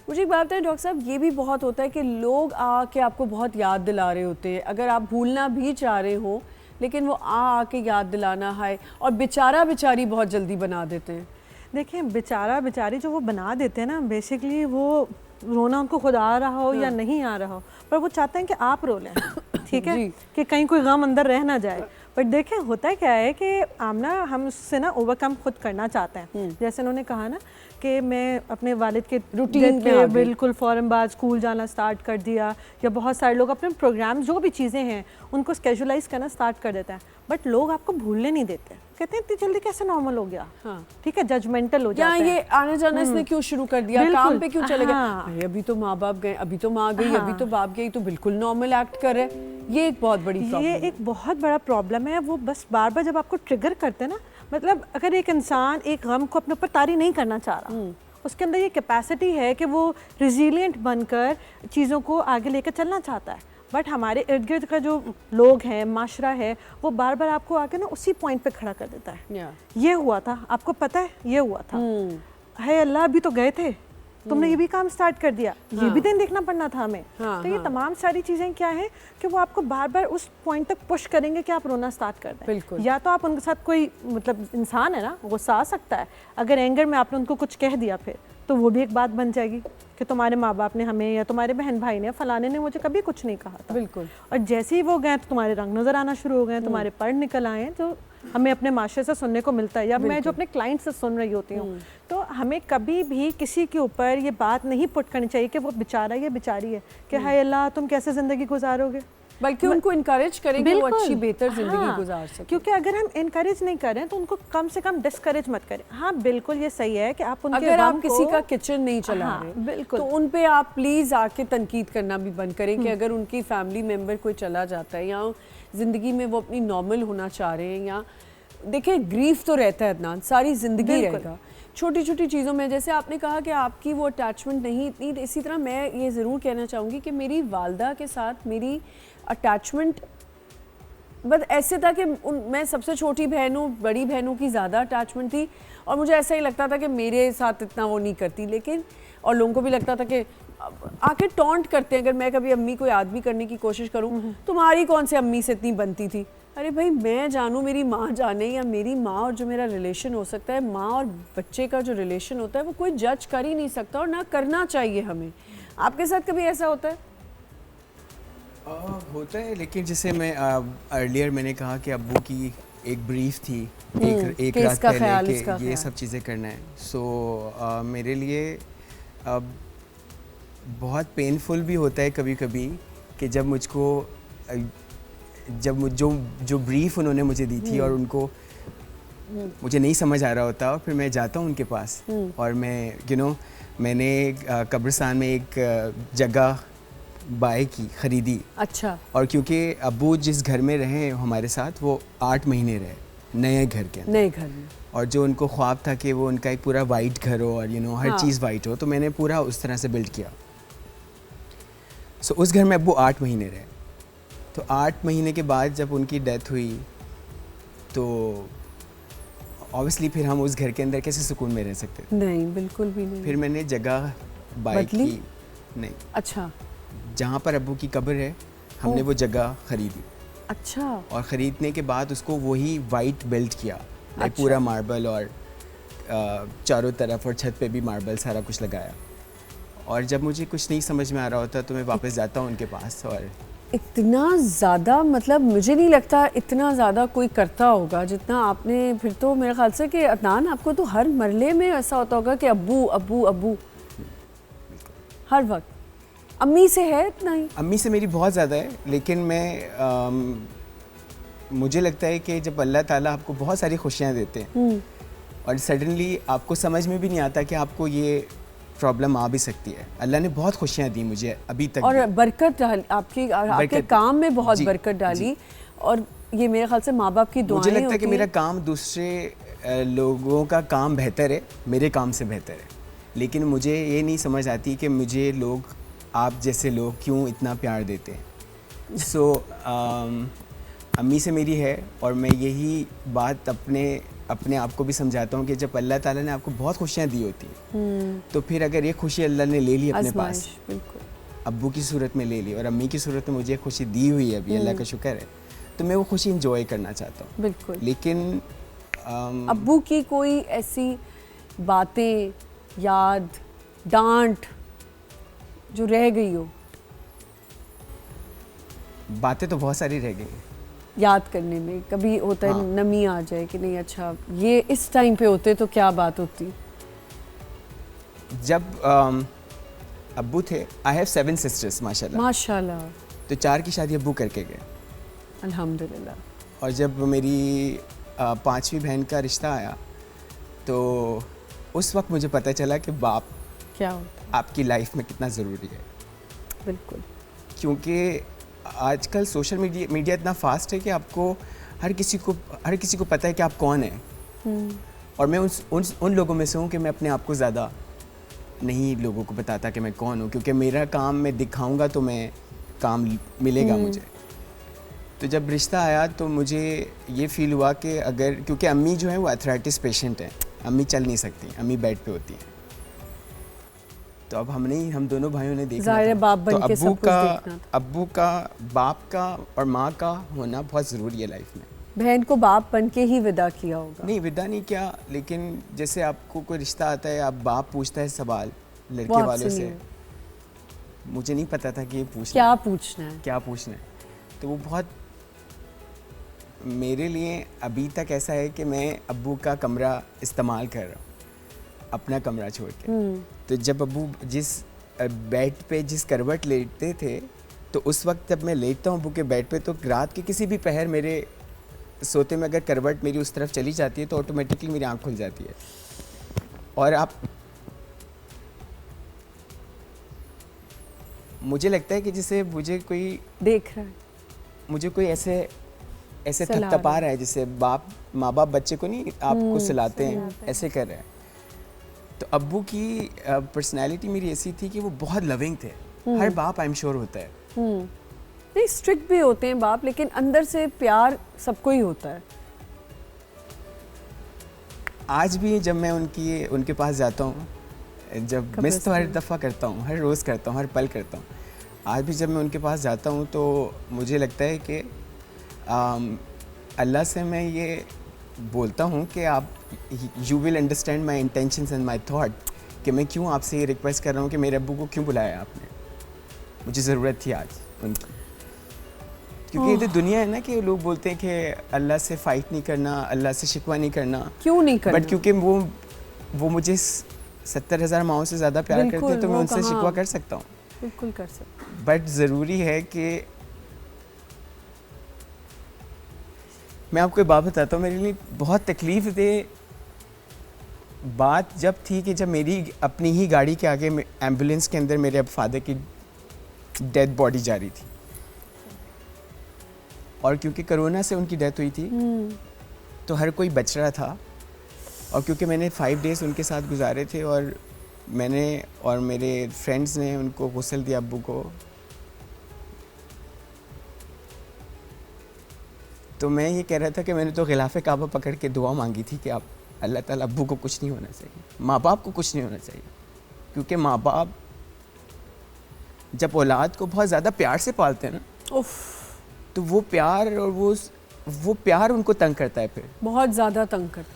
مجھے ایک بات ہے ڈاکٹر صاحب، یہ بھی بہت ہوتا ہے کہ لوگ آ کے آپ کو بہت یاد دلا رہے ہوتے ہیں، اگر آپ بھولنا بھی چاہ رہے ہوں لیکن وہ آ کے یاد دلانا ہے، اور بیچارہ بیچاری بہت جلدی بنا دیتے ہیں. دیکھیں بیچارہ بیچاری جو وہ بنا دیتے ہیں نا، بیسکلی وہ رونا ان کو خود آ رہا ہو یا نہیں آ رہا ہو، پر وہ چاہتے ہیں کہ آپ رو لیں، ٹھیک ہے، کہ کہیں کوئی غم اندر رہ نہ جائے. بٹ دیکھیں ہوتا کیا ہے کہ آمنہ ہم اس سے نا اوور کم خود کرنا چاہتے ہیں. جیسے انہوں نے کہا نا کہ میں اپنے والد کے روٹین میں بالکل فوراً بعد اسکول جانا سٹارٹ کر دیا، یا بہت سارے لوگ اپنے پروگرام جو بھی چیزیں ہیں ان کو اسکیجولائز کرنا سٹارٹ کر دیتے ہیں. بٹ لوگ آپ کو بھولنے نہیں دیتے، کہتے ہیں اتنی جلدی کیسے نارمل ہو گیا، ٹھیک ہے، ججمنٹل ہو جاتا ہے. یہ آنا جانا اس نے کیوں شروع کر دیا، کام پہ کیوں چلے گیا، ابھی تو ماں باپ گئے، ابھی تو ماں گئی، ابھی تو باپ گئی، تو بالکل نارمل ایکٹ کر رہے. یہ ایک بہت بڑی پرابلم ہے، یہ ایک بہت بڑا پرابلم ہے. وہ بس بار بار جب آپ کو ٹریگر کرتے ہیں نا، مطلب اگر ایک انسان ایک غم کو اپنے اوپر طاری نہیں کرنا چاہ رہا، اس کے اندر یہ کیپیسٹی ہے کہ وہ ریزیلینٹ بن کر چیزوں کو آگے لے کر چلنا چاہتا ہے. بٹ ہمارے ارد گرد کا جو لوگ ہیں، معاشرہ ہے، وہ بار بار آپ کو آگے نا اسی پوائنٹ پہ کھڑا کر دیتا ہے. یہ ہوا تھا، آپ کو پتہ ہے یہ ہوا تھا، ہے اللہ ابھی تو گئے تھے، تم نے یہ بھی کام سٹارٹ کر دیا، یہ بھی دن دیکھنا پڑنا تھا ہمیں. تو یہ تمام ساری چیزیں کیا ہیں کہ وہ آپ کو بار بار اس پوائنٹ تک پش کریں گے کہ آپ رونا سٹارٹ کر دیں. یا تو آپ ان کے ساتھ کوئی مطلب انسان ہے نا، غصہ آ سکتا ہے، اگر اینگر میں آپ نے ان کو کچھ کہہ دیا پھر تو وہ بھی ایک بات بن جائے گی کہ تمہارے ماں باپ نے ہمیں، یا تمہارے بہن بھائی نے، فلانے نے مجھے کبھی کچھ نہیں کہا تھا. بالکل. اور جیسے ہی وہ گئے تو تمہارے رنگ نظر آنا شروع ہو گئے، تمہارے پڑھ نکل آئے. جو ہمیں اپنے معاشرے سے سننے کو ملتا ہے، یا میں جو اپنے کلائنٹ سے سن رہی ہوتی ہوں، تو ہمیں کبھی بھی کسی کے اوپر یہ بات نہیں پٹ کرنی چاہیے کہ وہ بیچارہ یا بیچاری ہے کہ ہائے اللہ تم کیسے زندگی گزارو گے، بلکہ ان کو انکریج کریں کہ وہ اچھی بہتر زندگی گزار سکیں. کیونکہ اگر ہم انکریج نہیں کریں تو ان کو کم سے کم ڈسکریج مت کریں. ہاں بالکل یہ صحیح ہے کہ آپ ان کے اگر آپ کسی کا کچن نہیں چلا رہے بالکل تو ان پہ آپ پلیز آ کے تنقید کرنا بھی بند کریں کہ اگر ان کی فیملی ممبر کوئی چلا جاتا ہے یا زندگی میں وہ اپنی نارمل ہونا چاہ رہے ہیں، یا دیکھیں گریف تو رہتا ہے عدنان، ساری زندگی رہے گا چھوٹی چھوٹی چیزوں میں. جیسے آپ نے کہا کہ آپ کی وہ اٹیچمنٹ نہیں اتنی، اسی طرح میں یہ ضرور کہنا چاہوں گی کہ میری والدہ کے ساتھ میری اٹیچمنٹ بس ایسے تھا کہ میں سب سے چھوٹی بہن ہوں، بڑی بہنوں کی زیادہ اٹیچمنٹ تھی، اور مجھے ایسا ہی لگتا تھا کہ میرے ساتھ اتنا وہ نہیں کرتی. لیکن اور لوگوں کو بھی لگتا تھا کہ آ کے ٹونٹ کرتے ہیں، اگر میں کبھی امی کو یاد بھی کرنے کی کوشش کروں، تمہاری کون سے امی سے اتنی بنتی تھی. ارے بھائی میں جانوں، میری ماں جانے، یا میری ماں اور جو میرا ریلیشن ہو سکتا ہے، ماں اور بچے کا جو ریلیشن ہوتا ہے وہ کوئی جج کر ہی نہیں سکتا، اور نہ کرنا چاہیے ہمیں. آپ کے ساتھ کبھی ایسا ہوتا ہے؟ ہوتا ہے، لیکن جیسے میں ارلیئر میں نے کہا کہ ابو کی ایک بریف تھی ایک رات پہلے کہ یہ سب چیزیں کرنا ہے. سو میرے لیے بہت پینفل بھی ہوتا ہے کبھی کبھی کہ جب مجھ کو جو بریف انہوں نے مجھے دی تھی اور ان کو مجھے نہیں سمجھ آ رہا ہوتا، اور پھر میں جاتا ہوں ان کے پاس اور میں میں نے قبرستان میں ایک جگہ بائی کی، خریدی. اچھا. اور کیونکہ ابو جس گھر میں رہے ہمارے ساتھ وہ 8 مہینے رہے نئے گھر کے اندر، نئے گھر میں، اور جو ان کو خواب تھا کہ وہ ان کا ایک پورا وائٹ گھر ہو اور ہر چیز وائٹ ہو، تو میں نے پورا اس طرح سے بلڈ کیا. سو اس گھر میں ابو 8 مہینے رہے. تو 8 مہینے کے بعد جب ان کی ڈیتھ ہوئی تو اوبیسلی پھر ہم اس گھر کے اندر کیسے سکون میں رہ سکتے تھے؟ نہیں، بالکل بھی نہیں. پھر میں نے جگہ بائی کی. نہیں. اچھا. جہاں پر ابو کی قبر ہے ہم نے وہ جگہ خریدی. اچھا. اور خریدنے کے بعد اس کو وہی وائٹ بلڈ کیا، پورا ماربل اور چاروں طرف اور چھت پہ بھی ماربل سارا کچھ لگایا. اور جب مجھے کچھ نہیں سمجھ میں آ رہا ہوتا تو میں واپس جاتا ہوں ان کے پاس. اور اتنا زیادہ مطلب مجھے نہیں لگتا اتنا زیادہ کوئی کرتا ہوگا جتنا آپ نے. پھر تو میرے خیال سے کہ عدنان آپ کو تو ہر مرلے میں ایسا ہوتا ہوگا کہ ابو ابو ابو ہر وقت. امی سے ہے اتنا ہی؟ امی سے میری بہت زیادہ ہے، لیکن مجھے لگتا ہے کہ جب اللہ تعالیٰ آپ کو بہت ساری خوشیاں دیتے ہیں اور سڈنلی آپ کو سمجھ میں بھی نہیں آتا کہ آپ کو یہ پرابلم آ بھی سکتی ہے. اللہ نے بہت خوشیاں دی مجھے ابھی تک، اور برکت آپ کے کام میں بہت برکت ڈالی. اور یہ میرے خیال سے ماں باپ کی دعائیں. مجھے لگتا ہے کہ میرا کام دوسرے لوگوں کا کام بہتر ہے، میرے کام سے بہتر ہے. لیکن مجھے یہ نہیں سمجھ آتی کہ مجھے لوگ، آپ جیسے لوگ کیوں اتنا پیار دیتے ہیں. سو امی سے میری ہے، اور میں یہی بات اپنے اپنے آپ کو بھی سمجھاتا ہوں کہ جب اللہ تعالیٰ نے آپ کو بہت خوشیاں دی ہوتی ہیں تو پھر اگر یہ خوشی اللہ نے لے لی اپنے پاس, آزمائش, بالکل ابو کی صورت میں لے لی اور امی کی صورت میں مجھے خوشی دی ہوئی ہے ابھی, اللہ کا شکر ہے, تو میں وہ خوشی انجوائے کرنا چاہتا ہوں. بالکل. لیکن ابو کی کوئی ایسی باتیں, یاد, ڈانٹ جو رہ گئی ہو؟ باتیں تو بہت ساری رہ گئی ہیں یاد کرنے میں کبھی ہوتا ہے نمی آ جائے کہ نہیں اچھا یہ اس ٹائم پہ ہوتے تو کیا بات ہوتی؟ جب ابو تھے, آئی ہیو 7 سسٹرس ماشاء اللہ, ماشاء اللہ, تو 4 کی شادی ابو کر کے گئے. الحمدللہ. اور جب میری 5ویں بہن کا رشتہ آیا تو اس وقت مجھے پتہ چلا کہ باپ کیا ہوتا ہے آپ کی لائف میں کتنا ضروری ہے. بالکل. کیونکہ آج کل سوشل میڈیا اتنا فاسٹ ہے کہ آپ کو ہر کسی کو پتہ ہے کہ آپ کون ہیں, اور میں ان لوگوں میں سے ہوں کہ میں اپنے آپ کو زیادہ نہیں لوگوں کو بتاتا کہ میں کون ہوں, کیونکہ میرا کام میں دکھاؤں گا تو میں کام ملے گا مجھے. تو جب رشتہ آیا تو مجھے یہ فیل ہوا کہ اگر, کیونکہ امی جو ہیں وہ ایتھرائٹس پیشنٹ ہیں, امی چل نہیں سکتی, امی بیڈ پہ ہوتی ہیں, تو اب ہم دونوں بھائیوں نے دیکھا ظاہر ہے باپ تو بن کے سب کچھ دیکھنا تھا. ابو کا, باپ کا اور ماں کا ہونا بہت ضروری ہے لائف میں. بہن کو باپ بن کے ہی ودا کیا ہوگا؟ نہیں ودا نہیں کیا, لیکن جیسے آپ کو کوئی رشتہ آتا ہے, آپ باپ پوچھتا ہے سوال لڑکے والوں سے, مجھے نہیں پتا تھا کہ یہ کیا پوچھنا ہے. تو وہ بہت میرے لیے ابھی تک ایسا ہے کہ میں ابو کا کمرہ استعمال کر رہا ہوں اپنا کمرہ چھوڑ کے. تو جب ابو جس بیڈ پہ جس کروٹ لیٹتے تھے, تو اس وقت جب میں لیٹتا ہوں ابو کے بیڈ پہ, تو رات کے کسی بھی پہر میرے سوتے میں اگر کروٹ میری اس طرف چلی جاتی ہے تو آٹومیٹکلی میری آنکھ کھل جاتی ہے. اور مجھے لگتا ہے کہ جسے مجھے کوئی دیکھ رہا ہے, مجھے کوئی ایسے تھپا رہا ہے, جیسے ماں باپ بچے کو نہیں آپ کو سلاتے ہیں, ایسے کر رہے ہیں. تو ابو کی پرسنالٹی میری ایسی تھی کہ وہ بہت لونگ تھے. ہر باپ آئی ایم شیور ہوتا ہے, نہیں اسٹرکٹ بھی ہوتے ہیں باپ, لیکن اندر سے پیار سب کو ہی ہوتا ہے. آج بھی جب میں ان کے پاس جاتا ہوں, جب مس تو ہر دفعہ کرتا ہوں, ہر روز کرتا ہوں, ہر پل کرتا ہوں, آج بھی جب میں ان کے پاس جاتا ہوں تو مجھے لگتا ہے کہ اللہ سے میں یہ بولتا ہوں کہ آپ you will understand my intentions and my thought, کہ میں کیوں آپ سے یہ ریکویسٹ کر رہا ہوں کہ میرے ابو کو کیوں بلایا آپ نے, مجھے ضرورت تھی آج ان کی. کیونکہ یہ تو دنیا ہے نا کہ لوگ بولتے ہیں کہ اللہ سے فائٹ نہیں کرنا, اللہ سے شکوہ نہیں کرنا. کیوں نہیں کرنا؟ بٹ کیونکہ وہ مجھے 70,000 ماؤں سے زیادہ پیار کرتے ہیں, تو میں ان سے شکوہ کر سکتا ہوں. بالکل کر سکتا. بٹ ضروری ہے کہ میں آپ کو ایک بات بتاتا ہوں, میرے لیے بہت تکلیف دہ بات جب تھی کہ جب میری اپنی ہی گاڑی کے آگے ایمبولینس کے اندر میرے فادر کی ڈیتھ باڈی جا رہی تھی, اور کیونکہ کرونا سے ان کی ڈیتھ ہوئی تھی تو ہر کوئی بچ رہا تھا, اور کیونکہ میں نے 5 days ان کے ساتھ گزارے تھے, اور میں نے اور میرے فرینڈز نے ان کو غسل دیا ابو کو, تو میں یہ کہہ رہا تھا کہ میں نے تو غلاف کعبہ پکڑ کے دعا مانگی تھی کہ آپ اللہ تعالیٰ ابو کو کچھ نہیں ہونا چاہیے, ماں باپ کو کچھ نہیں ہونا چاہیے. کیونکہ ماں باپ جب اولاد کو بہت زیادہ پیار سے پالتے ہیں نا, تو وہ پیار اور وہ پیار ان کو تنگ کرتا ہے, پھر بہت زیادہ تنگ کرتا